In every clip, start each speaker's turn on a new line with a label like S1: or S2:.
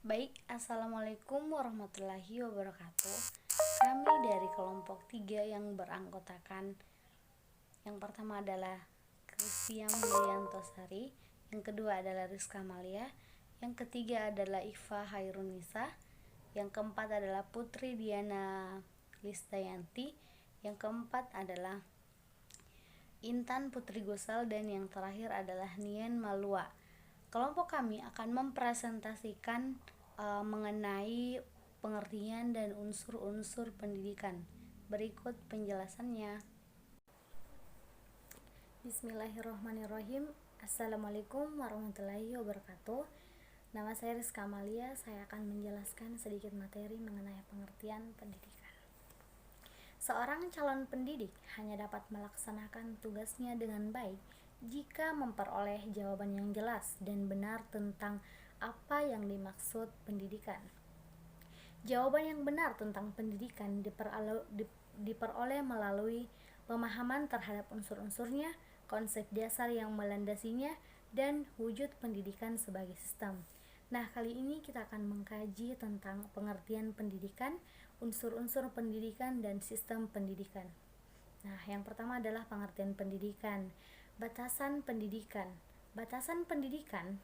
S1: Baik, Assalamualaikum warahmatullahi wabarakatuh. Kami dari kelompok 3 yang beranggotakan, yang pertama adalah Kristia Mulyanto-Sari, yang kedua adalah Rizka Malia, yang ketiga adalah Iva Hairunisa, yang keempat adalah Putri Diana Listayanti, yang keempat adalah Intan Putri Gusal, dan yang terakhir adalah Nien Malua. Kelompok kami akan mempresentasikan mengenai pengertian dan unsur-unsur pendidikan. Berikut penjelasannya. Bismillahirrahmanirrahim. Assalamualaikum warahmatullahi wabarakatuh. Nama saya Rizka Malia. Saya akan menjelaskan sedikit materi mengenai pengertian pendidikan. Seorang calon pendidik hanya dapat melaksanakan tugasnya dengan baik jika memperoleh jawaban yang jelas dan benar tentang apa yang dimaksud pendidikan. Jawaban yang benar tentang pendidikan diperoleh melalui pemahaman terhadap unsur-unsurnya, konsep dasar yang melandasinya, dan wujud pendidikan sebagai sistem. Nah, kali ini kita akan mengkaji tentang pengertian pendidikan, unsur-unsur pendidikan, dan sistem pendidikan. Nah, yang pertama adalah pengertian pendidikan. Batasan pendidikan. Batasan pendidikan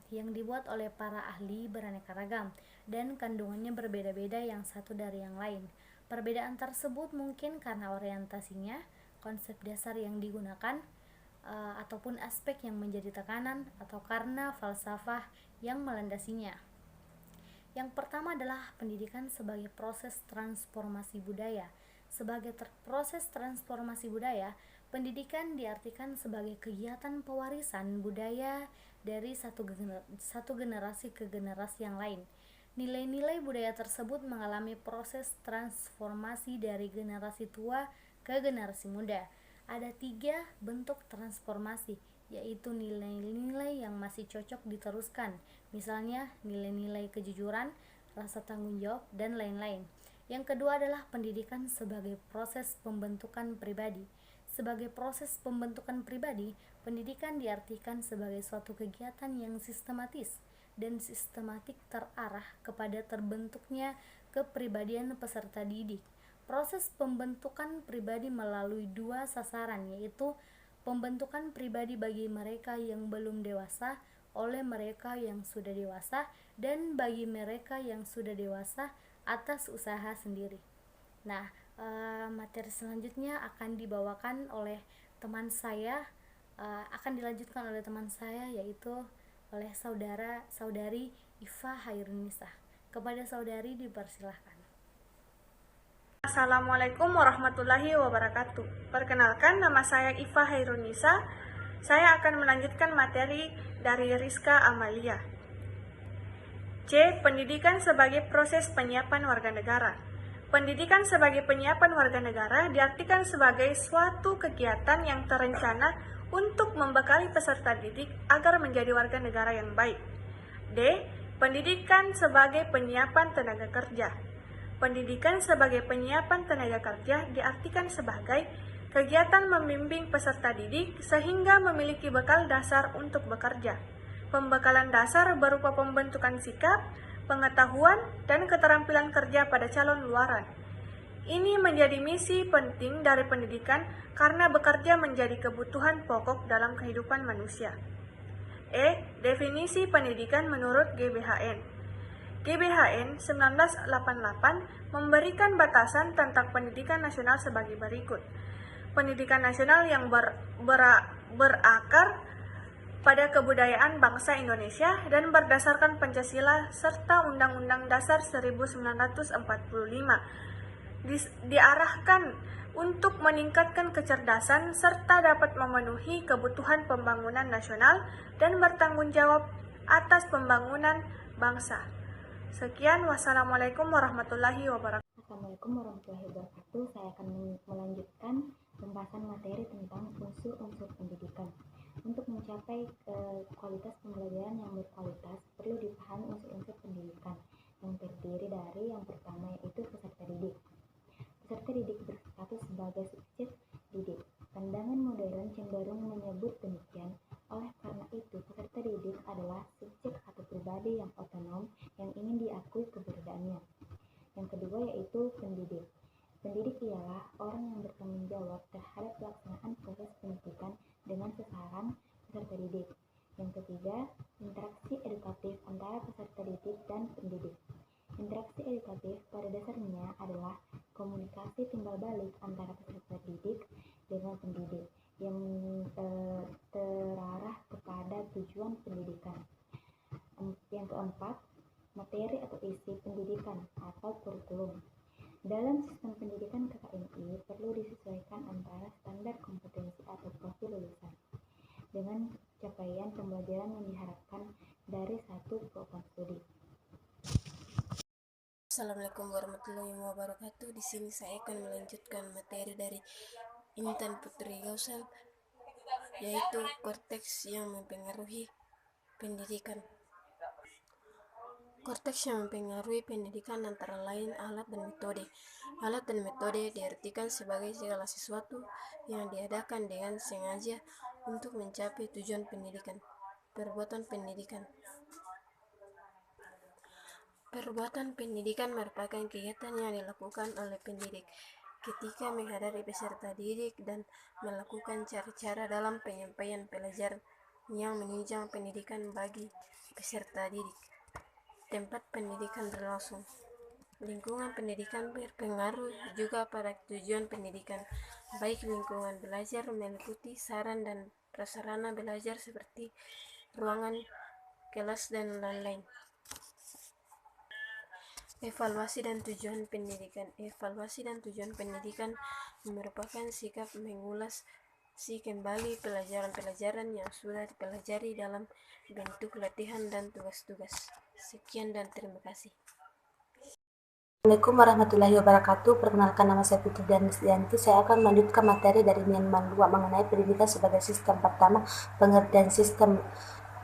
S1: yang dibuat oleh para ahli beraneka ragam dan kandungannya berbeda-beda yang satu dari yang lain. Perbedaan tersebut mungkin karena orientasinya, konsep dasar yang digunakan, ataupun aspek yang menjadi tekanan, atau karena falsafah yang melandasinya. Yang pertama adalah pendidikan sebagai proses transformasi budaya. Sebagai proses transformasi budaya, pendidikan diartikan sebagai kegiatan pewarisan budaya dari satu generasi ke generasi yang lain. Nilai-nilai budaya tersebut mengalami proses transformasi dari generasi tua ke generasi muda. Ada 3 bentuk transformasi, yaitu nilai-nilai yang masih cocok diteruskan, misalnya nilai-nilai kejujuran, rasa tanggung jawab, dan lain-lain. Yang kedua adalah pendidikan sebagai proses pembentukan pribadi. Sebagai proses pembentukan pribadi, pendidikan diartikan sebagai suatu kegiatan yang sistematis dan sistematik terarah kepada terbentuknya kepribadian peserta didik. Proses pembentukan pribadi melalui 2 sasaran, yaitu pembentukan pribadi bagi mereka yang belum dewasa oleh mereka yang sudah dewasa, dan bagi mereka yang sudah dewasa atas usaha sendiri. Nah, materi selanjutnya akan dibawakan oleh teman saya, akan dilanjutkan oleh teman saya, yaitu oleh saudari Iva Hairunisa. Kepada saudari dipersilahkan.
S2: Assalamualaikum warahmatullahi wabarakatuh. Perkenalkan, nama saya Iva Hairunisa. Saya akan melanjutkan materi dari Rizka Amalia. C. Pendidikan sebagai proses penyiapan warga negara. Pendidikan sebagai penyiapan warga negara diartikan sebagai suatu kegiatan yang terencana untuk membekali peserta didik agar menjadi warga negara yang baik. D. Pendidikan sebagai penyiapan tenaga kerja. Pendidikan sebagai penyiapan tenaga kerja diartikan sebagai kegiatan membimbing peserta didik sehingga memiliki bekal dasar untuk bekerja. Pembekalan dasar berupa pembentukan sikap, pengetahuan, dan keterampilan kerja pada calon luaran. Ini menjadi misi penting dari pendidikan karena bekerja menjadi kebutuhan pokok dalam kehidupan manusia. E. Definisi pendidikan menurut GBHN. GBHN 1988 memberikan batasan tentang pendidikan nasional sebagai berikut. Pendidikan nasional yang berakar pada kebudayaan bangsa Indonesia dan berdasarkan Pancasila serta Undang-Undang Dasar 1945 diarahkan untuk meningkatkan kecerdasan serta dapat memenuhi kebutuhan pembangunan nasional dan bertanggung jawab atas pembangunan bangsa. Sekian, wassalamualaikum warahmatullahi wabarakatuh.
S3: Assalamualaikum warahmatullahi wabarakatuh. Saya akan melanjutkan pembahasan materi tentang unsur-unsur pendidikan. Untuk mencapai kualitas pembelajaran yang berkualitas, perlu dipahami unsur-unsur pendidikan yang terdiri dari yang pertama yaitu peserta didik. Peserta didik berstatus sebagai subjek didik. Pandangan modern cenderung menyebut demikian. Oleh karena itu, peserta didik adalah subjek atau pribadi mandiri yang otonom yang ingin diakui keberadaannya. Yang kedua yaitu pendidik. Pendidik ialah orang yang bertanggung jawab terhadap pelaksanaan proses pendidikan dengan sasaran peserta didik. Yang ketiga, interaksi edukatif antara peserta didik dan pendidik. Interaksi edukatif pada dasarnya adalah komunikasi timbal balik antara peserta didik dengan pendidik yang terarah kepada tujuan pendidikan. Yang keempat, materi atau isi pendidikan atau kurikulum. Dalam sistem pendidikan KKNI perlu disesuaikan antara standar kompetensi atau profil lulusan dengan capaian pembelajaran yang diharapkan dari satu program studi.
S4: Assalamualaikum warahmatullahi wabarakatuh. Di sini saya akan melanjutkan materi dari Intan Putri Gausal, yaitu korteks yang mempengaruhi pendidikan. Korteks yang mempengaruhi pendidikan antara lain alat dan metode. Alat dan metode diartikan sebagai segala sesuatu yang diadakan dengan sengaja untuk mencapai tujuan pendidikan. Perbuatan pendidikan. Perbuatan pendidikan merupakan kegiatan yang dilakukan oleh pendidik ketika menghadapi peserta didik dan melakukan cara-cara dalam penyampaian pelajaran yang menunjang pendidikan bagi peserta didik. Tempat pendidikan berlangsung. Lingkungan pendidikan berpengaruh juga pada tujuan pendidikan, baik lingkungan belajar meliputi saran dan prasarana belajar seperti ruangan, kelas, dan lain-lain. Evaluasi dan tujuan pendidikan. Evaluasi dan tujuan pendidikan merupakan sikap mengulas kembali pelajaran-pelajaran yang sudah dipelajari dalam bentuk latihan dan tugas-tugas. Sekian dan terima kasih.
S5: Assalamualaikum warahmatullahi wabarakatuh. Perkenalkan, nama saya Putri Danisdianti. Saya akan melanjutkan materi dari Myanmar 2 mengenai pendidikan sebagai sistem. Pertama, pengertian sistem.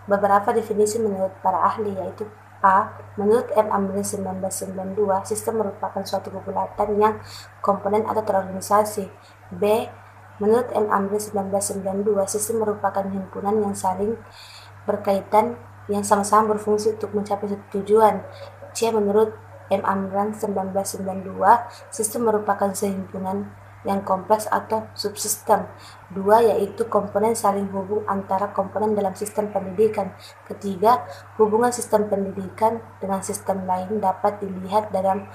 S5: Beberapa definisi menurut para ahli, yaitu A. Menurut M. Amri 1992, sistem merupakan suatu kebulatan yang komponen atau terorganisasi. B. Menurut M. Amri 1992, sistem merupakan himpunan yang saling berkaitan yang sama-sama berfungsi untuk mencapai satu tujuan. C. Menurut M. Amran 1992, sistem merupakan sehimpunan yang kompleks atau subsistem. 2. Yaitu komponen saling hubung antara komponen dalam sistem pendidikan. Ketiga, hubungan sistem pendidikan dengan sistem lain dapat dilihat dalam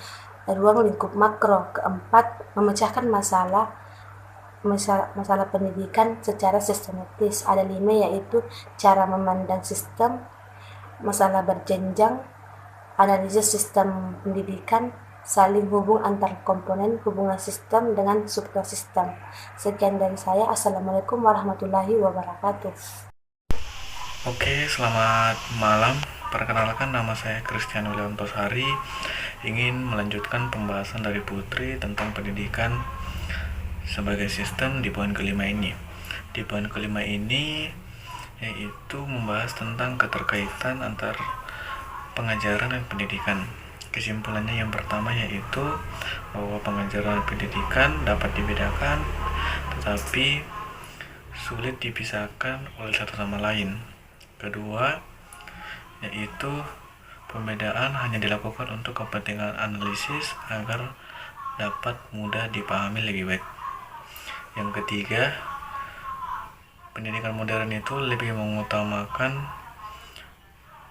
S5: ruang lingkup makro. Keempat, memecahkan masalah pendidikan secara sistematis. Ada 5, yaitu cara memandang sistem, masalah berjenjang, analisis sistem pendidikan, saling hubung antar komponen, hubungan sistem dengan subsistem. Sekian dari saya. Assalamualaikum warahmatullahi wabarakatuh.
S6: Oke, selamat malam. Perkenalkan, nama saya Christian William Tosari. Ingin melanjutkan pembahasan dari Putri tentang pendidikan sebagai sistem di poin kelima ini. Di poin kelima ini yaitu membahas tentang keterkaitan antar pengajaran dan pendidikan. Kesimpulannya yang pertama yaitu bahwa pengajaran dan pendidikan dapat dibedakan tetapi sulit dipisahkan oleh satu sama lain. Kedua yaitu pembedaan hanya dilakukan untuk kepentingan analisis agar dapat mudah dipahami lebih baik. Yang ketiga, pendidikan modern itu lebih mengutamakan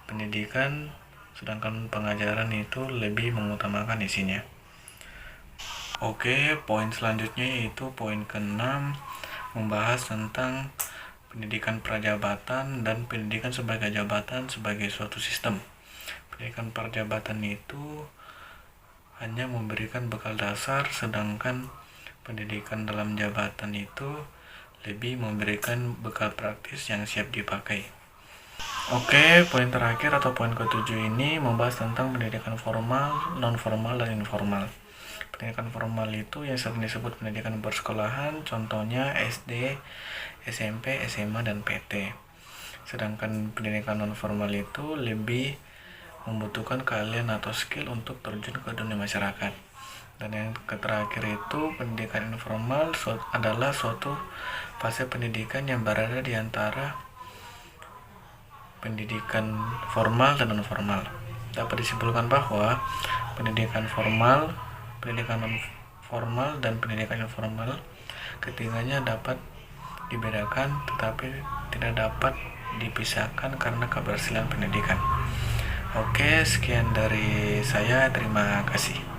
S6: pendidikan, sedangkan pengajaran itu lebih mengutamakan isinya. Oke, poin selanjutnya yaitu poin ke-6, membahas tentang pendidikan prajabatan dan pendidikan sebagai jabatan sebagai suatu sistem. Pendidikan prajabatan itu hanya memberikan bekal dasar, sedangkan pendidikan dalam jabatan itu lebih memberikan bekal praktis yang siap dipakai. Oke, poin terakhir atau poin ke-7 ini membahas tentang pendidikan formal, non-formal, dan informal. Pendidikan formal itu yang sering disebut pendidikan bersekolahan, contohnya SD, SMP, SMA, dan PT. Sedangkan pendidikan non-formal itu lebih membutuhkan keahlian atau skill untuk terjun ke dunia masyarakat. Dan yang terakhir itu pendidikan informal adalah suatu fase pendidikan yang berada di antara pendidikan formal dan non formal. Dapat disimpulkan bahwa pendidikan formal, pendidikan non formal, dan pendidikan informal ketiganya dapat dibedakan tetapi tidak dapat dipisahkan karena keberhasilan pendidikan. Oke, sekian dari saya. Terima kasih.